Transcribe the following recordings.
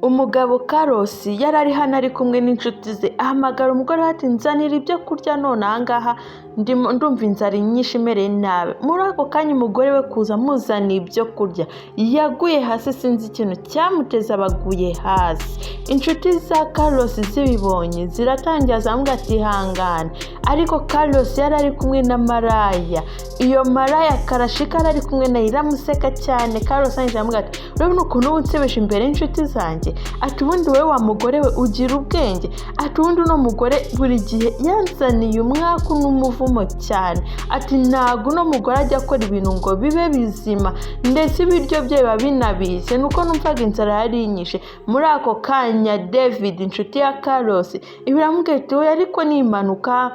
Umugabo Carlos yari ari hano ari kumwe n'inshuti ze, ahamagara umugore we ati nzanira ibyo kurya none aha ngaha ndumva inzara inyishe imereye nabi. Muri ako kanya umugore we kuza amuzaniye ibyo kurya yaguye hasi, sinzi ikintu cyamuteza abaguye hasi. Inshuti za Carlos zibibonye ziratangira zamubwira ati ihangane, ariko Carlos yari ari kumwe na Maraya. Iyo Maraya Karashika yari ari kumwe nayo iramuseka cyane. Carlos amubwira ati urabona ukuntu unsebesha imbere y'inshuti zanjye, ati ubundi wowe wa mugore we ugira ubwenge, ati ubundi uno mugore buri gihe yanzaniye umwaku n'umuvumo cyane, ati ntago uno mugore ajya akora ibintu ngo bibe bizima, ndetse ibiryo bye biba binabize, nuko numvaga inzara yari inyishe. Muri ako kanya David inshuti ya Carlos ibiramubwira ati oya ariko nimpanuka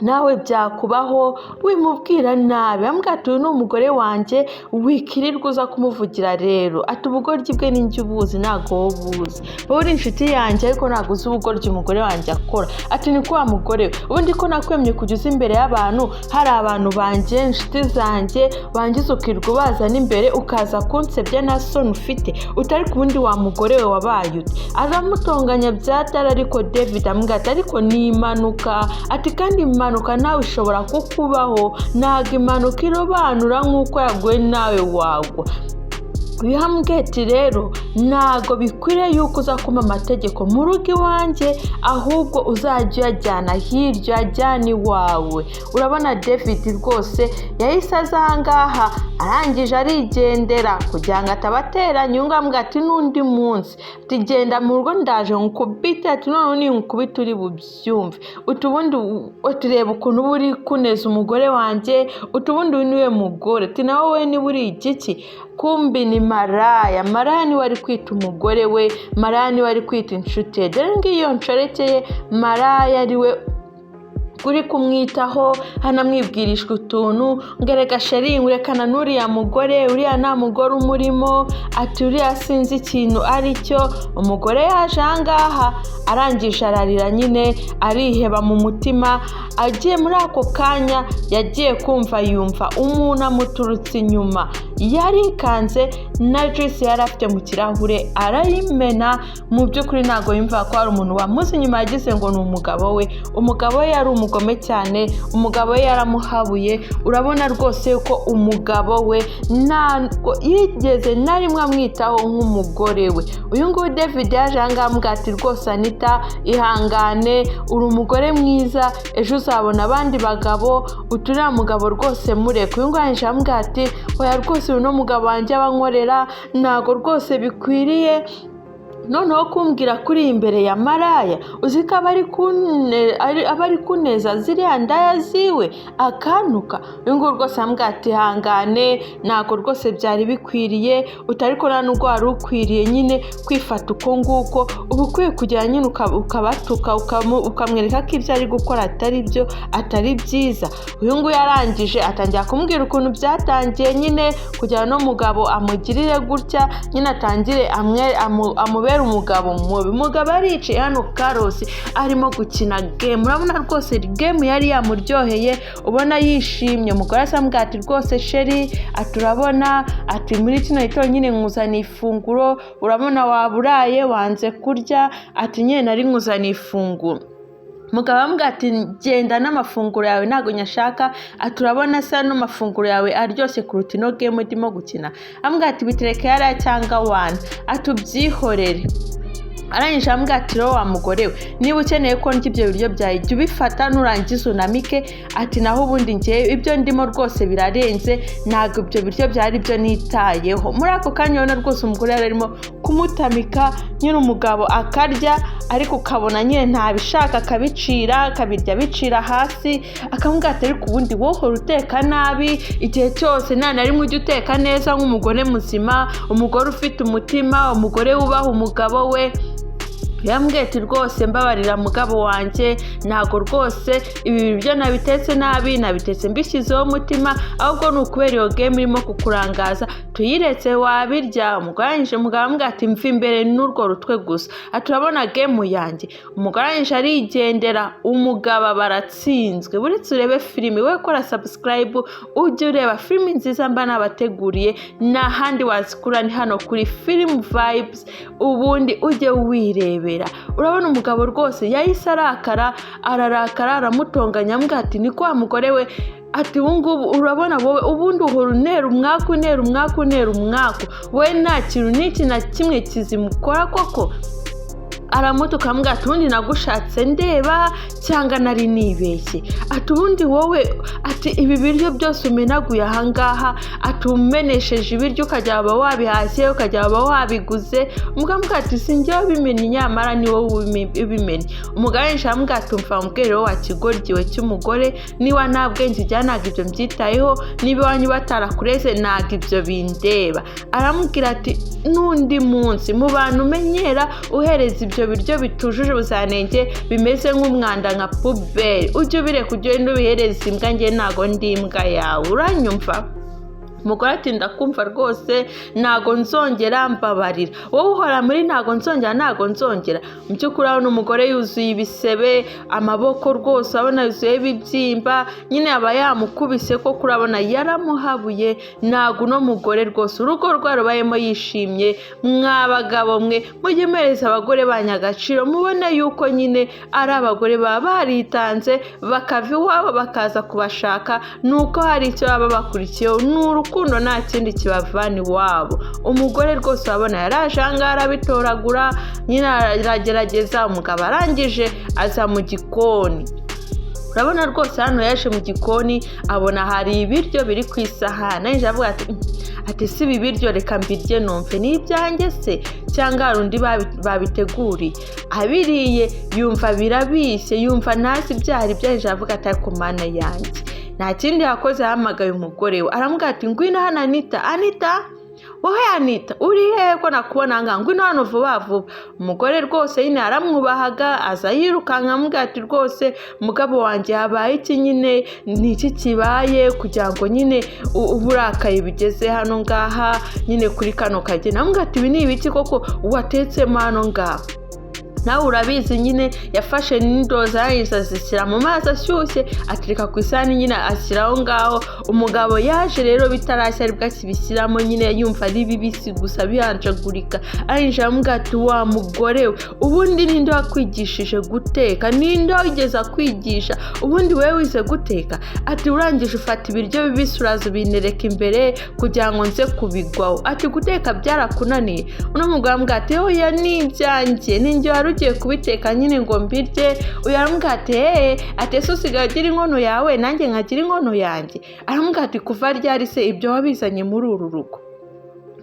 nawe byakubaho wimubwira nabi. Ambwira ati uyu ni umugore wanjye wikirirwa uza kumuvugira rero, ati ubugoryi bwe ninjye ubuzi ntago wowe ubuzi, wowe uri inshuti yanjye ariko ntago uzi ubugoryi umugore wanjye akora. Ati ni ko wa mugore we ubundi ko nakwemye kujya uza imbere y'abantu, hari abantu banjye inshuti zanjye bangiza ukirwa ubazana imbere ukaza kunsebya nta soni ufite, utari ku wundi wa mugore we wabaye ute. Aramutonganya byatara, ariko David ambwira ati ariko ni impanuka, ati kandi impanuka nawe ishobora kukubaho, ntago impanuka irobanura nk'uko yaguye nawe wagwa. Bihambweti rero ntago bikwiriye yuko uza kuma amategeko mu rugo iwanjye, ahubwo uzajya uyajyana hirya ajyana iwawe. Urabona David rwose yahise aza aha ngaha arangije arigendera kugira ngo atabateranya. Ambwira ati n'undi munsi ati genda mu rugo ndaje nkukubite, ati none ni nkukubite uri bubyumve, utubundi utureba ukuntu uri kuneza umugore wanjye, utubundi uyu niwe mugore, ati nawe we ni buri igiki. Kumbi ni Maraya. Maraya niwe ari kwita umugore we, Maraya niwe ari kwita inshuti ye. Dore ngiyo nshorekeye Maraya ariwe uri kumwitaho, hanamwibwirishwa utuntu ngerega sheri ngurekana n'uriya mugore, uriya nta mugore umurimo, ati uriya sinzi ikintu ari cyo. Umugore yaje aha ngaha arangije ararira nyine ariheba mu mutima. Agiye muri ako kanya yagiye kumva yumva umuntu amuturutse inyuma, yarikanze na juice yari afite mu kirahure arayimena. Mu by'ukuri ntago yumva ko hari umuntu wamuze inyuma, yagize ngo ni umugabo we. Umugabo we yari umugome cyane, umugabo we yaramuhabuye. Urabona rwose yuko umugabo we ntabwo yigeze na rimwe amwitaho nk'umugore we. Uyu nguyu David yaje aha ngaha ambwira ati rwose Anita ihangane, uri umugore mwiza, ejo uzabona abandi bagabo, uturiya mugabo rwose mureke. Uyu nguyu yaje ambwira ati oya rwose uyu no mugabo wanjye abankorera ntago rwose bikwiriye. Noneho kumbwira kuri imbere ya Maraya, uzi ko aba ari kuneza ziriya ndaya ziwe akanuka. Uyu nguyu rwose ambwira ati hangane ntago rwose byari bikwiriye, utariko nta nubwo wari ukwiriye nyine kwifata uko nguko, uba ukwiye kujya nyine ukabatuka ukamwereka ko ibyo ari gukora atari byo, atari byiza. Uyu nguyu yarangije atangira kumbwira ukuntu byatangiye nyine kugira no mugabo amugirire gutya, nyine atangire amubere umugabo mubi. Umugabo aricaye hano Carlos arimo gukina game, urabona rwose game yari yamuryoheye, ubona yishimye. Umugore asambwira ati rwose sheri aturabona, ati muri kino gitondo nyine nkuzaniye ifunguro, urabona waburaye wanze kurya, ati nyine nari nkuzaniye ifunguro. Mugabo ambwira ati genda n'amafunguro yawe ntago nyashaka, aturabona sa n'amafunguro yawe aryoshye kuruta ino game ndimo gukina. Ambwira ati bitereke yari cyangwa wana, atubyihorere. Arangije ambwira ati wa mugore we niba ukeneye ko ndya ibyo biryo byawe jya ubifata nurangiza unamike, ati naho ubundi ngiye ibyo ndimo rwose birarenze, ntabwo ibyo biryo byari byo nitayeho. Muri ako kanya ubona rwose umugore yari arimo kumutamika, nyine umugabo akarya ariko ukabona nyine ntabishaka, akabirya bicira hasi. Akamubwira ati ariko ubundi wohora uteka nabi igihe cyose, nta na rimwe ujya uteka neza nk'umugore muzima, umugore ufite umutima, umugore wubaha umugabo we. yambwiye ati rwose mbabarira mugabo wanjye, ntago rwose ibi biryo nabitetse nabi, nabitetse mbishyizeho umutima, ahubwo ni ukubera iyo game irimo kukurangaza, tuyiretse wabirya. Umugore arangije umugabo amubwira ati mva imbere n'urwo rutwe gusa, ati urabona game yanjye. Umugore arangije arigendera, umugabo baratsinzwe. Buretse urebe filimi, wowe kora subscribe ujye ureba filimi nziza mba nabateguriye, n'ahandi wazikura ni hano kuri Film Vibes, ubundi ujye wirebe. Urabona umugabo rwose yahise ararakara, aramutonganya amubwira ati ni kwa mugore we, ati ubungubu urabona wowe ubundi uhora unera umwaku wowe nta kintu n'iki na kimwe kizimukora koko. Aramutuka amubwira ati ubundi nagushatse ndeba cyangwa nari nibeshye, ati ubundi wowe, ati ibi biryo byose umenaguye ahangaha, ati umenesheje ibiryo ukajya waba wabihashye, ukajya waba wabiguze. Umugabo amubwira ati sinjye wabimenye, nyamara ni wowe ubimenye. Umugabo arangije amubwira ati umva mubwire wowe wakigoryiwe cy'umugore, niba nta bwenge ujya ntabwo ibyo mbyitayeho, niba iwanyu batarakureze ntabwo ibyo bindeba. Aramubwira ati n'undi munsi mu bantu umenyera uhereza ibyo biryo bitujuje ubuziranenge bimeze nk'umwanda nka puberi, ujye ubireka ugende ubihereza imbwa, njye ntago ndi imbwa yawe, uranyumva? Umugore ati ndakumva rwose, ntago nzongera, mbabarira. Wowe uhora muri ntago nzongera. Mu by'ukuri urabona umugore yuzuye ibisebe, amaboko rwose abona yuzuye ibibyimba, nyine aba yamukubise ko kurabona yaramuhabuye. Ntago uno mugore rwose urugo rwarubayemo yishimye. Mwabagabo mwe mujye muhereza abagore banyu agaciro, mubone yuko nyine ari abagore baba baritanze bakava iwabo bakaza kubashaka, nuko hari icyo baba bakurikiyeho, urukundo nta kindi kibavana iwabo. Umugore rwose wabona yaraje ahangaha arabitoragura, nyine aragerageza. Umugabo arangije aza mu gikoni, urabona rwose hano yaje mu gikoni abona hari ibiryo biri ku isahani. Arangije avuga ati si ibi biryo reka mbirye numve ni ibyanjye se cyangwa hari undi babiteguriye. Abiriye yumva birabishye, yumva ntazi byari byaje, avuga ati ariko mana yanjye. Nta kindi yakoze, yahamagaye umugore we aramubwira ati ngwino hano Anita, wowe Anita uri hehe ko nakubona nga, ngwino hano vuba. Umugore rwose nyine aramwubahaga, aza yirukanka amubwira ati rwose mugabo wanjye habaye iki, nyine ni iki kibaye kugira ngo nyine uburakaye bigeze hano ngaha nyine kuri kano kageni. Amubwira ati ibi ni ibiki koko watetsemo hano ngaha? Nawe urabizi nyine yafashe n'indoza azishyira mu mazi ashyushye atereka ku isahani nyine ashyiraho ngaho. Umugabo yaje rero bitarashya aribwo akibishyiramo, nyine yumva ari bibisi gusa bihanjagurika. Arangije amubwira ati wa mugore we, ubundi ninde wakwigishije guteka? Ninde wigeze kwigisha? Ubundi wewe wize guteka? Ati urangije ufata ibiryo bibisi uraza ubinereka imbere kugira ngo nze kubigwaho. Ati guteka byarakunaniye? Uno mugabo amubwira ati oya ni ibyanjye, ninjye ugiye kubiteka nyine ngo mbirye. Uyaramubwira ati ese usigaye ugira inkono yawe nanjye nkagira inkono yanjye? Aramubwira ati kuva ryari se ibyo wabizanye muri uru rugo?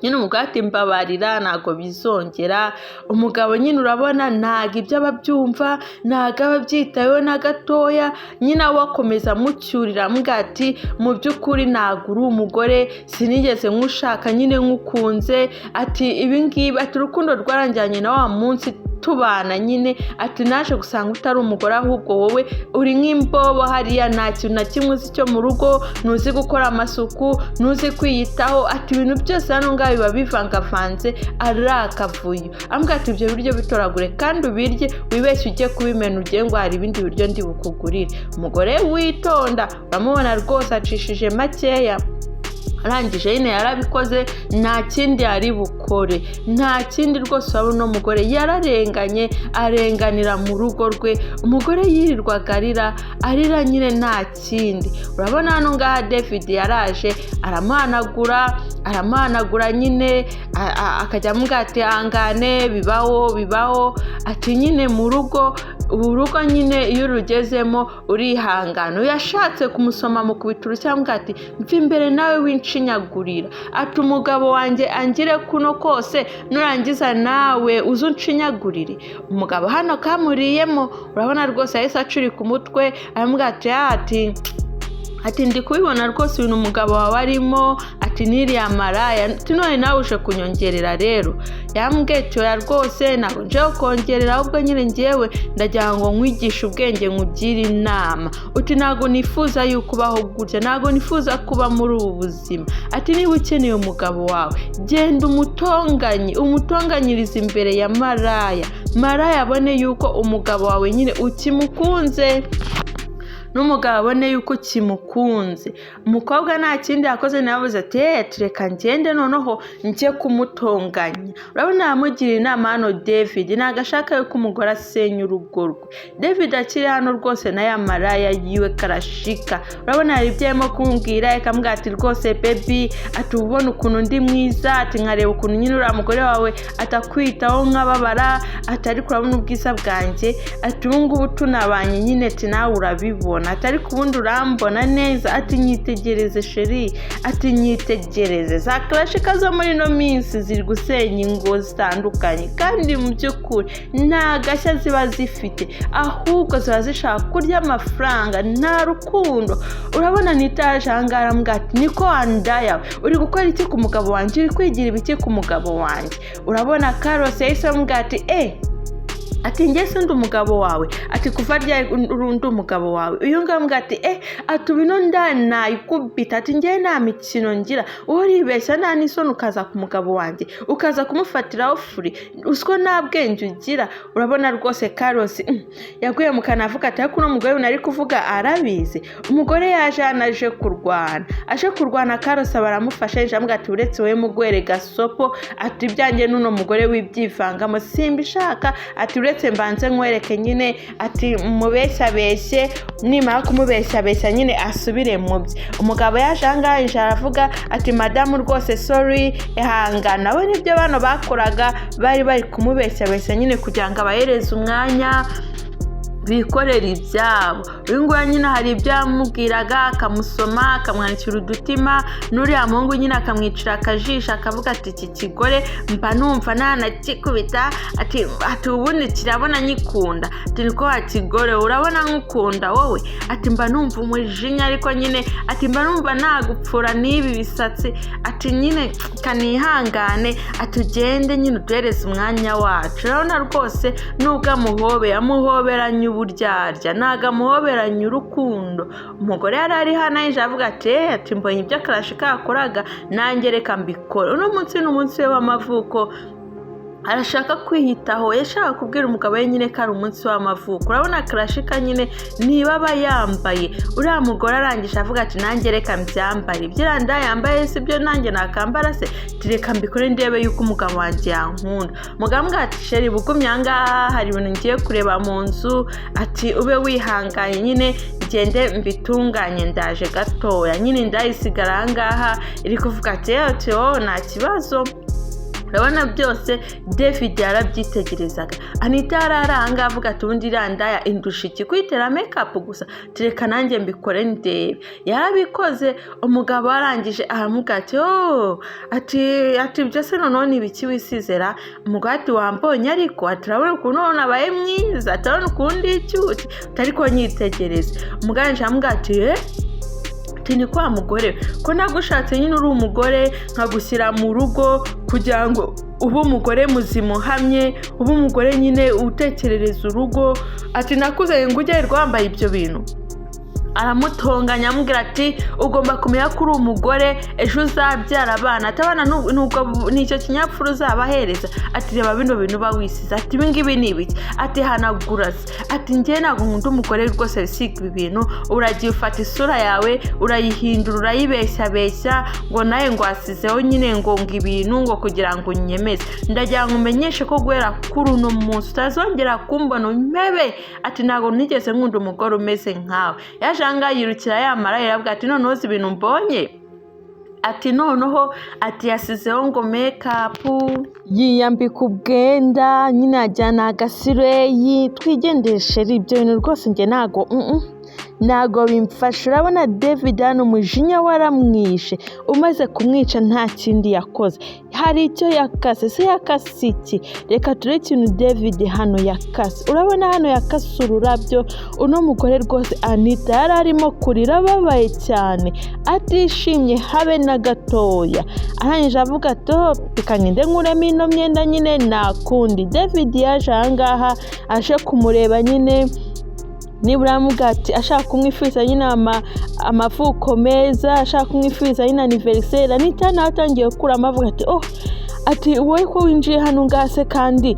Nyine umugabo ati mbabarira ntago bizongera. Umugabo nyine urabona ntago ibyo ababyumva, ntago ababyitayeho na gatoya, nyine wakomeza amucyurira amubwira ati mu by'ukuri ntago uri umugore, sinigeze nkushaka nyine nkukunze. Ati ibingibi, ati urukundo rwaranjyanye na wa munsi tubana nyine, ati naje gusanga utari umugore ahubwo wowe uri nk'imbobo hariya, nta kintu na kimwe uzi cyo mu rugo, ntuzi gukora amasuku, ntuzi kwiyitaho. Ati ibintu byose hano ngaho biba bivangavanze ari akavuyo. Ambwira ati ibyo biryo bitoragure kandi ubirye, wibeshye ujye kubimena ugiye ngo hari ibindi biryo ndi bukugurire. Umugore witonda uramubona rwose acishije makeya. Arangije nyine yarabikoze, nta kindi ari bukore, nta kindi rwose. Urabona uno mugore yararenganye, arenganira mu rugo rwe. Umugore yirirwaga arira nyine nta kindi. Urabona hano ngaha David yaraje aramuhanagura nyine, akajya amubwira ati hangane bibaho. Ati nyine mu rugo, urugo nyine iyo urugezemo urihangana. Uyashatse kumusoma mu kubituru cyangwa ati mva imbere nawe winshinyagurira. Ati umugabo wanjye angire kuno kose nurangiza nawe uzu nshinyagurire. Umugabo hano kamuriyemo, urabona rwose yahise acurika umutwe. Aramubwira ati ati ndi kubibona rwose ibintu umugabo wawe arimo, ati niriya maraya, ati none nawe uje kunyongerera rero. Yambwiye oya rwose ntabwo nje kongerera, ahubwo nyine njyewe ndagira ngo nkwigishe ubwenge nkugire inama. Uti ntabwo nifuza yuko ubaho gutya, ntabwo nifuza kuba muri ubu buzima. Ati niba ukeneye umugabo wawe genda umutonganyirize imbere ya maraya abone yuko umugabo wawe nyine ukimukunze, n'umugabo abone yuko kimukunze. Umukobwa nta kindi yakoze, navuze ati reka ngende noneho njye kumutonganya. Urabona yamugira inama hano David, ntabwo ashaka yuko umugore asenya urugo rwe. David akiri hano rwose na ya maraya yiwe Karashika, urabona hari ibyo arimo kumbwira, akamubwira ati rwose baby, ati ubona ukuntu ndi mwiza, ati nkareba ukuntu nyine uriya mugore wawe atakwitaho nk'ababara, ati ariko urabona ubwiza bwanjye, ati ubu ngubu tunabanye nyine, ati nawe urabibona, ati ariko ubundi urambona neza, ati nyitegereze sheri, ati nyitegereze. Za Karashika zo muri no minsi ziri gusenya ingo zitandukanye, kandi mu by'ukuri nta gashya ziba zifite, ahubwo ziba zishaka kurya amafaranga, nta rukundo. Urabona nitaje ahangaha mbwa ati niko wandaya, uri gukora iki ku mugabo wanjye, uri kwigira ibiki ku mugabo wanjye? Urabona Carlos yahise mbwa ati ati njye sindi umugabo wawe, ati kuva rya urundi umugabo wawe. Uyu ngambwa ati ati bino ndanayikubita, ati njye nta mikino ngira, uribeshya nta n'isoni ukaza ku mugabo wanjye ukaza kumufatiraho furi, usiko nta bwenge ugira. Urabona rwose Carlos yaguye mu kanavuga ati ariko uno mugore nari kuvuga arabizi. Umugore yaje anaje kurwana, Carlos baramufasha, njambwa ati uretse we mugwere gasopo, ati byanjye nuno mugore wibyivangamo simbishaka, ati uretse mbanze nkwereke nyine, ati mubeshyabeshye, nimara kumubeshyabeshya nyine asubire mu bye. Umugabo yaje ahangaha aravuga ati madamu rwose sorry, ihangana. We nibyo bano bakoraga, bari kumubeshyabeshya nyine kugira ngo abahereze umwanya bikorera ibyabo. Uyu nguyu nyine hari ibyo yamubwiraga, akamusoma, akamwandikira udutima, n'uriya muhungu nyine akamwicira akajisho, akavuga ati iki kigore mba numva ntanakikubita, ati ubundi kirabona nyikunda. Ati niko wakigore urabona nkukunda wowe, ati mba numva umujinya, ariko nyine ati mba numva nagupfura n'ibi bisatsi, ati nyine kanihangane, ati ugende nyine uduhereze umwanya wacu. Urabona rwose nubwo amuhoberanye uburyarya, ntago amuhoberanye urukundo. Umugore yari ari hano yije avuga ati mbonye ibyo Karashika yakoraga, nanjye reka mbikora. Uno munsi ni umunsi we w'amavuko, arashaka kwiyitaho, yashaka kubwira umugabo we nyine ko ari umunsi w'amavuko. Urabona Karashika nyine niba aba yambaye, uriya mugore arangije avuga ati nanjye reka mbyambare, ibyiranda yambaye si byo nanjye nakambara se, reka mbikore ndebe yuko umugabo wanjye yankunda. Umugabo ati sheri bugumye ahangaha, hari ibintu ngiye kureba mu nzu, ati ube wihanganye nyine ngende mbitunganye, ndaje gatoya. Nyine ndayisigara ahangaha iri kuvuga ati nta kibazo. Urabona byose David yarabyitegerezaga. Anita yararanga avuga ati ubundi irandaya indusha iki kwitera makeup gusa, tereka nanjye mbikore ndebe. Yarabikoze. Umugabo arangije ahamubwira ati byose none ibiki wisizera. Umugabo ati wambonye ariko, ati urabona ukuntu nabaye mwiza, atabona ukundi icyuti, ariko nyitegereze. Umugabo aramubwira ati ni kwa mugore ko nagushatse nyine uri umugore nkagushyira mu rugo kugira ngo ube umugore muzima uhamye, ube umugore nyine utekerereza urugo. Ati nakuze ngo ujye wambaye ibyo bintu. Aramutonganya amubwira ati ugomba kumenya ko uri umugore, ejo uzabyara abana, atabana nubwo nicyo kinyapfura uzabahereza. Ati reba bino bintu bawisize, ati ibi ngibi ni ibiki, ati hanagura se, ati njye ntabwo nkunda umugore rwose bisiga ibi bintu, uragiye ufata isura yawe urayihindura urayibeshyabeshya ngo nawe ngo wasizeho nyine ngo ibintu ngo kugira ngo unyemeze. Ndagira ngo umenyeshe ko guhera kuri uno munsi utazongera kumbona umpebe. Ati ntabwo nigeze nkunda umugore umeze nkawe. Yaje yirukira yamara yarabwa ati noneho uzi ibintu mbonye, ati noneho ati yasizeho ngo makeup, yiyambika ubwenda nyine ajyana agasireyi, twigendeshe ibyo bintu rwose njye ntago ntago bimfasha. Urabona David hano umujinya waramwishe, umaze kumwica nta kindi yakoze. Hari icyo yakase, se yakase iki? Reka turebe ikintu David hano yakase. Urabona hano yakase ururabyo. Uno mugore rwose Anita yari arimo kurira ababaye cyane, atishimye habe na gatoya. Arangije avuga ati pikanyinde nkuremo ino myenda nyine nakundi. David yaje ahangaha aje kumureba nyine, nibura amuga ati ashaka kumwifuriza nyine amavuko meza, ashaka kumwifuriza nyine anniversaire. Anita nawe atangiye kurama avuga ati ati wowe ko winjiye hano ngase kandi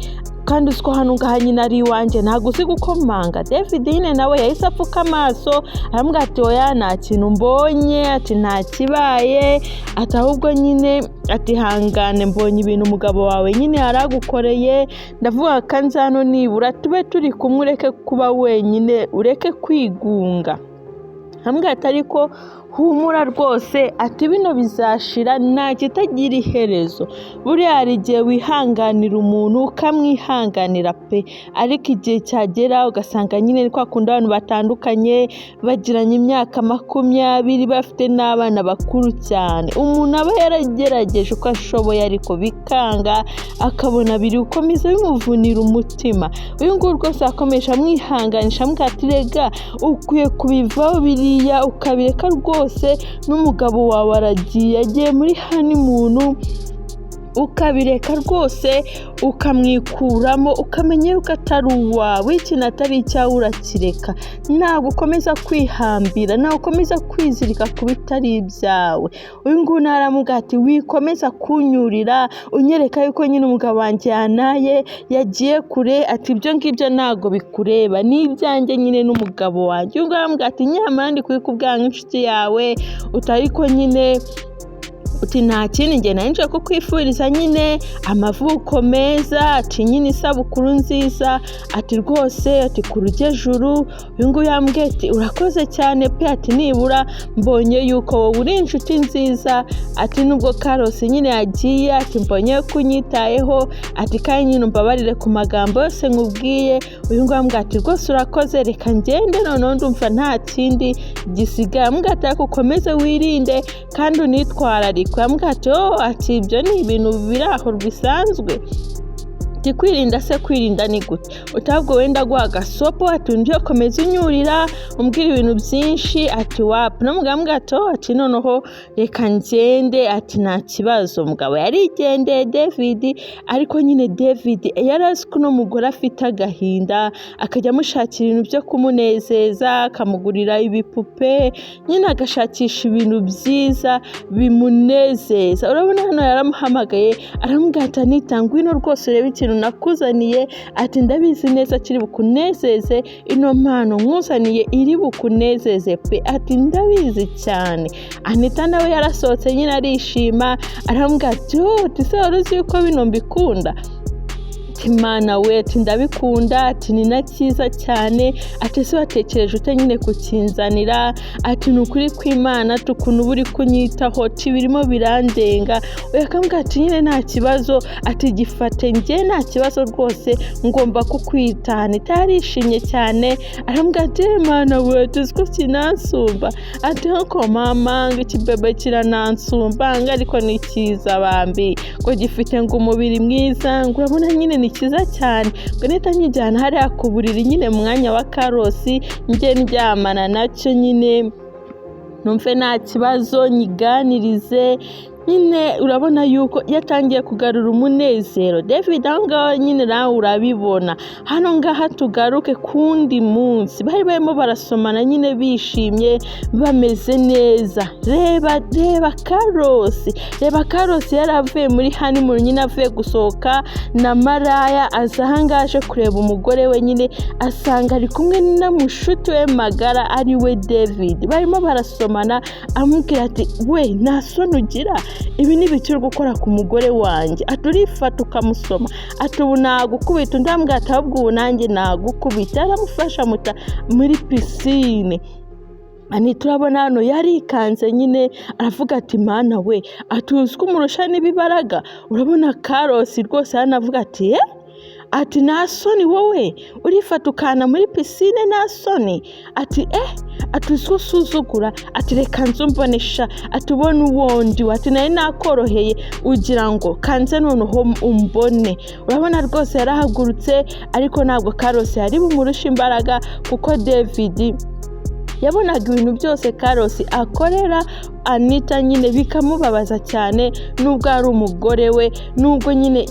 uziko hano ngaha nyine ari iwanjye ntabwo uzi gukomanga. David nyine nawe yahise apfuka amaso aramuga ati oya nta kintu mbonye, ati nta kibaye, ati ahubwo nyine ati hangane mbonye ibintu umugabo wawe nyine yaragukoreye, ndavuga kanza hano nibura tube turi kumwe, ureke kuba wenyine, ureke kwigunga. Hamwe ariko humura rwose, ati bino bizashira nta kitagira iherezo. Buriya hari igihe wihanganira umuntu ukamwihanganira pe, ariko igihe cyagera ugasanga nyine ni kwa kundi abantu batandukanye bagiranye imyaka 20 bafite n'abana bakuru cyane. Umuntu aba yaragerageje uko ashoboye ariko bikanga, akabona biri ukomeza bimuvunira umutima. Uyu nguyu rwose akomeje amwihanganisha amugatirega ukwiye kubivaho biriya ukabireka rwose. N'umugabo wawe aragiye agiye muri honeymoon, ukabireka rwose ukamwikuramo, ukamenya yuko atari uwawe, ikintu atari icyawe urakireka. Ntabwo ukomeza kwihambira, ntabwo ukomeza kwizirika ku bitari ibyawe. Uyu nguyu naramuga ati wikomeza kunyurira unyereka yuko nyine umugabo wanjye yanaye yagiye kure, ati ibyo ngibyo ntabwo bikureba, ni ibyanjye nyine n'umugabo wanjye. Uyu nguyu aramuga ati nyamara ndi kubwira nk'inshuti yawe utariko nyine uti nta kindi nge nanje ko kwifuriza nyine amavuko meza, ati nyine isabukuru nziza, ati rwose ati kurugejuru. Uyu nguyu yambwiye ati urakoze cyane pe, ati nibura mbonye yuko wowe uri inshuti nziza, ati nubwo Carlos nyine yagiye, ati mbonye kunyitayeho, ati kandi nyine umbabarire ku magambo yose nkubwiye. Uyu nguyu yambwiye ati rwose urakoze, reka ngende noneho ndumva nta kindi gisigaye. Ambwiye ati ukomeze wirinde kandi unitwararike. Yambwiye ati ibyo ni ibintu biri aho bisanzwe, kwirinda se kwirinda ni gute? Utabwo wenda guha agasopo ati undi komeza unyurira umbwira ibintu byinshi, ati wapi. N'umugabo ati noneho reka ngende, ati nta kibazo. Umugabo yarigendeye David, ariko nyine David yarazi ko no mugore afite agahinda, akajya amushakira ibintu byo kumunezeza, akamugurira ibipupe, nyine agashakisha ibintu byiza bimunezeza. Urabona hano yaramuhamagaye aramubwira ati Anita ngwino rwose urebe ikintu nakuzaniye, ati ndabizi neza kiri bukunezeze, ino mpano nkuzaniye iri bukunezeze pe, ati ndabizi cyane. Anita nawe yarasohotse nyine arishima, aramubwira ati se uruzi yuko bino mbikunda? Imana we, ati ndabikunda, ati ni na cyiza cyane, ati se watekereje ute nyine kukinzanira? Ati nukuri kw'Imana tukuntu buri kunyitaho, ati birimo birandenga. Yakambwira ati nyine nta kibazo, ati gifate nge nta kibazo rwose, ngomba kukwitana. Itarishimye cyane, arambwira ati Imana we, tuziko kinansumba, ati nko mama ngo ikibebe kiranansumba, ariko ni cyiza bambi ngo gifite ngo umubiri mwiza, ngo urabona nyine ni cyiza cyane, ngo nita nyijyana hariya ku buriri nyine mu mwanya wa Carlos, nge ndyamana nacyo nyine numve nta kibazo, nyiganirize nyine. Urabona yuko yatangiye kugarura umunezero. David ahangaho nyine nawe urabibona. Hano ngaha tugaruke kundi munsi, bari barimo barasomana nyine bishimye bameze neza. Reba Carlos yaravuye muri honeymoon nyine avuye gusohoka na Maraya, aza ahangaje kureba umugore we nyine, asanga ari kumwe na mushuti we magara ari we David. Barimo barasomana amubwira ati we nta soni ugira, ibi ni bicyo gukora ku mugore wanjye, aturifata ukamusoma, ati ubu nagukubita. Ndambwira ati ahubwo ubu nanjye nagukubita. Aramufasha muta muri pisine. Turabona hano yarikanze nyine, aravuga ati Mana we, atuzi ko umurusha n'ibibaraga. Urabona Carlos rwose hanavuga ati ati nta soni wowe urifata ukana muri pisine, nta soni. Ati ati uzi ko usuzugura, ati reka nzumbonesha, ati ubona uwondi, ati nari nakoroheye ugira ngo kanze noneho umbone. Urabona rwose yarahagurutse, ariko ntabwo Carlos yari bumurusha imbaraga, kuko David yabonaga ibintu byose Carlos akorera Anita nyine bikamubabaza cyane, nubwo ari umugore we, nubwo nyine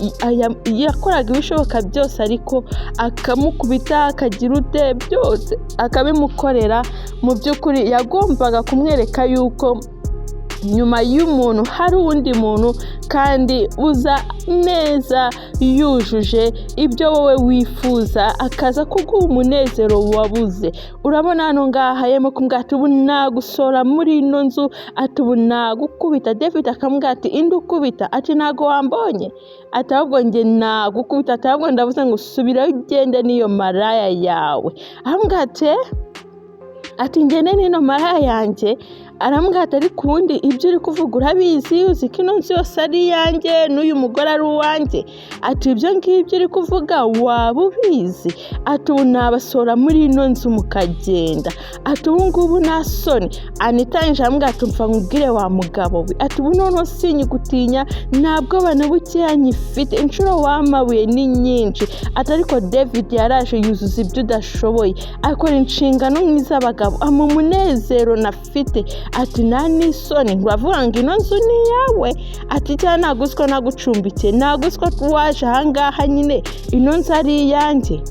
yakoraga ibishoboka byose, ariko akamukubita, akagira ute byose akabimukorera. Mu by'ukuri yagombaga kumwereka yuko nyuma y'umuntu hari undi muntu, kandi uza neza yujuje ibyo wowe wifuza, akaza kuguha umunezero wabuze. Urabona hano ngaha yemo kumbwira ati ubu nagusora muri ino nzu, ati ubu nagukubita. David akamubwira ati indi ukubita, ati ntago wambonye, ati ahubwo njye nagukubita, ati ahubwo ndavuze ngo subirayo ugende n'iyo maraya yawe. Aramubwira ati ngene n'ino maraya yanjye. Aramubwira ati ariko ubundi ibyo uri kuvuga urabizi, uzi ko ino nzu yose ari iyanjye n'uyu mugore ari uwanjye, ati ibyo ngibyo uri kuvuga waba ubizi, ati ubu nabasora muri ino nzu mukagenda, ati ubu ngubu nta soni. Anita yinjira aramubwira ati mfa nkubwire wa mugabo we, ati ubu noneho sinyigutinya, ntabwo bana bukeya nyifite, inshuro wamabuye ni nyinshi, ati ariko David yaraje yuzuza ibyo udashoboye, akora inshingano nk'iz'abagabo, ama umunezero nafite, ati nta n'isoni uravuga ngo ino nzu ni iyawe, ati cyangwa naguzwa nagucumbikiye, naguzwa waje ahangaha nyine ino nzu ari iyanjye,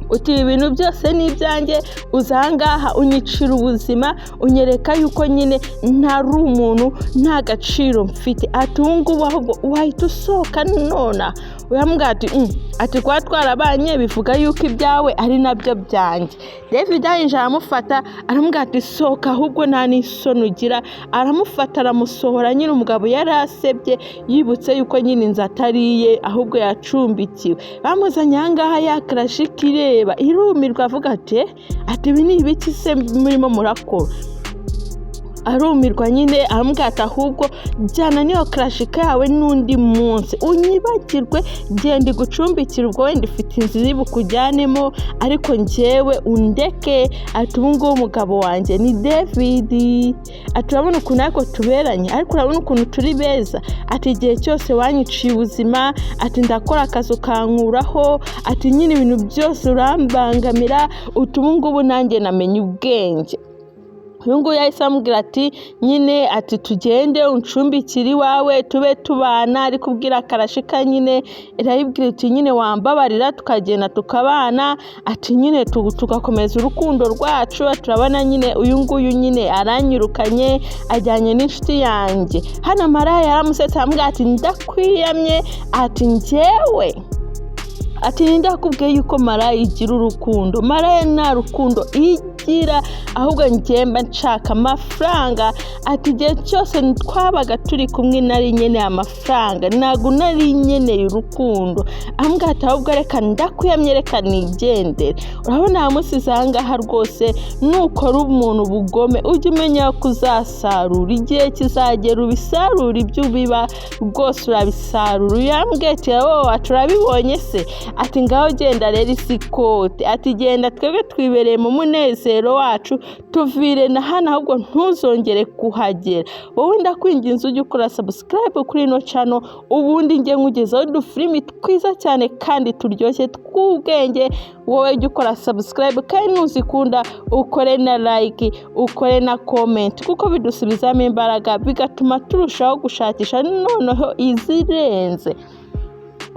uti ibintu byose ni ibyanjye, uza ahangaha unyicira ubuzima, unyereka yuko nyine ntari umuntu, nta gaciro mfite, ati ubu ngubu ahubwo wahita usohoka nona. Uramubwira ati kwa twarabanye bivuga yuko ibyawe ari nabyo byanjye. David yinjira aramufata, aramubwira ati sohoka ahubwo nta n'isoni ugira. Aramufata aramusohora, nyine umugabo yari asebye, yibutse yuko nyine inzu atariye ahubwo yacumbikiwe. Bamuzanye ahangaha yakarashe kireba, irumirwa avuga ati ibi ni ibiki se murimo murakora? Arumirwa nyine aramubwira ati ahubwo jyana niyo karashika yawe n'undi munsi unyibagirwe, genda gucumbikira, ubwo wenda ufite inzu iri bukujyanemo, ariko njyewe undeke. Ati ubu ngubu umugabo wanjye ni David, ati urabona ukuntu ariko tuberanye, ariko urabona ukuntu turi beza, ati igihe cyose wanyiciye ubuzima, ati ndakora akazi ukankuraho, ati nyine ibintu byose urambangamira, uti ubu ngubu nanjye namenye ubwenge. Uyu nguyu yahise amubwira ati nyine ati tugende uncumbikire iwawe tube tubana, ari kubwira Karashika nyine irayibwira ati nyine wambabarira tukagenda tukabana, ati nyine tugakomeza urukundo rwacu. Turabona nyine uyu nguyu nyine aranyirukanye ajyanye n'inshuti yanjye. Hano maraya yaramusetse amubwira ati ndakwiyamye, ati njyewe ati ndakubwiye yuko maraya igira urukundo, maraya nta rukundo igira, ahubwo njyemba nshaka amafaranga. Ati igihe cyose twabaga turi kumwe nari nkeneye amafaranga, ntabwo nari nkeneye urukundo. Ambwira ati ahubwo reka ndakwiyamye, reka nigendere. Urabona yamusize ahangaha rwose, nukora umuntu bugome ujye umenya ko uzasarura, igihe kizagera ubisarura ibyo ubiba rwose urabisarura. Yambwiye ati wowe turabibonye se, ati ngaho genda rero isikote, ati genda twebwe twibereye mu munezero wacu, tuvire na hano ahubwo ntuzongere kuhagera. Wowe ndakwinginze ujye ukora subscribe kuri ino channel, ubundi njye nkugezaho udufilimi twiza cyane kandi turyoshye tw'ubwenge. Wowe jya ukora subscribe kandi nuzikunda ukore na like, ukore na comment, kuko bidusubizamo imbaraga bigatuma turushaho gushakisha noneho izirenze.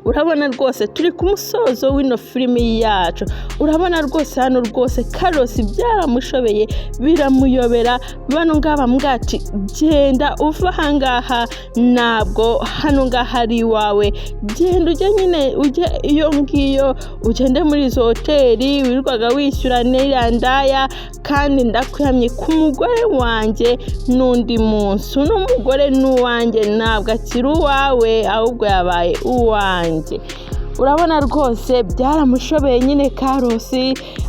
Urabona rwose turi ku musozo w'ino filimi yacu. Urabona rwose hano rwose Carlos byaramushobeye biramuyobera. Bano ngaba mbwati genda uva hangaha, ntabwo hano ngaha ari iwawe, genda ujye nyine ujye iyo ngiyo, ugende muri izo hoteli wirirwaga wishyura n'irandaya, kandi ndakwiyamye ku mugore wanjye n'undi munsi. Uno mugore n'uwanjye, ntabwo akiri uwawe ahubwo yabaye uwanjye. Urabona rwose byaramushobeye nyine Carlos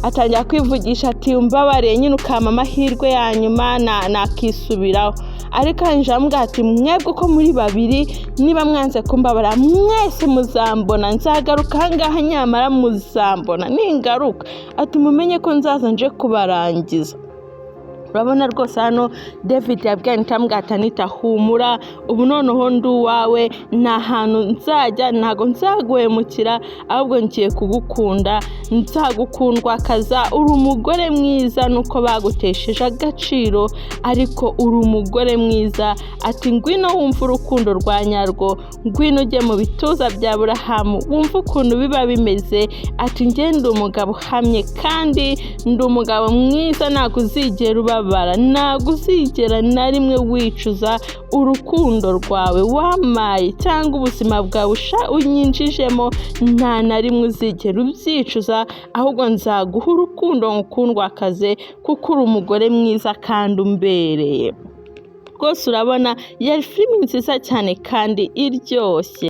atangira kwivugisha ati umbabare nyine ukama amahirwe ya nyuma nakisubiraho. Ariko anjambwa ati mwebwe ko muri babiri, niba mwanze kumbabara mwese muzambona, nzagaruka hangaha nyamara muzambona ningaruka, ati mumenye ko nzaza nje kubarangiza. urabona rwose hano David yabwiye Anita amubwira ati Anita humura ubu noneho ndi uwawe nta hantu nzajya ntago nzaguhemukira ahubwo ngiye kugukunda nzagukundwa kaza uri umugore mwiza nuko bagutesheje agaciro ariko uri umugore mwiza ati ngwino wumva urukundo rwa nyarwo ngwino ujye mu bituza bya Aburahamu wumva ukuntu biba bimeze ati ngende umugabo uhamye kandi ndi umugabo mwiza ntago uzigera ubabara ntago uzigera na rimwe wicuza urukundo rwawe wamaye cyangwa ubuzima bwawe unyinjijemo nta na rimwe uzigera ubyicuza ahubwo nzaguha urukundo ngukundwakaze kuko uri umugore mwiza kandi umbereye rwose urabona yari filime nziza cyane kandi iryoshye.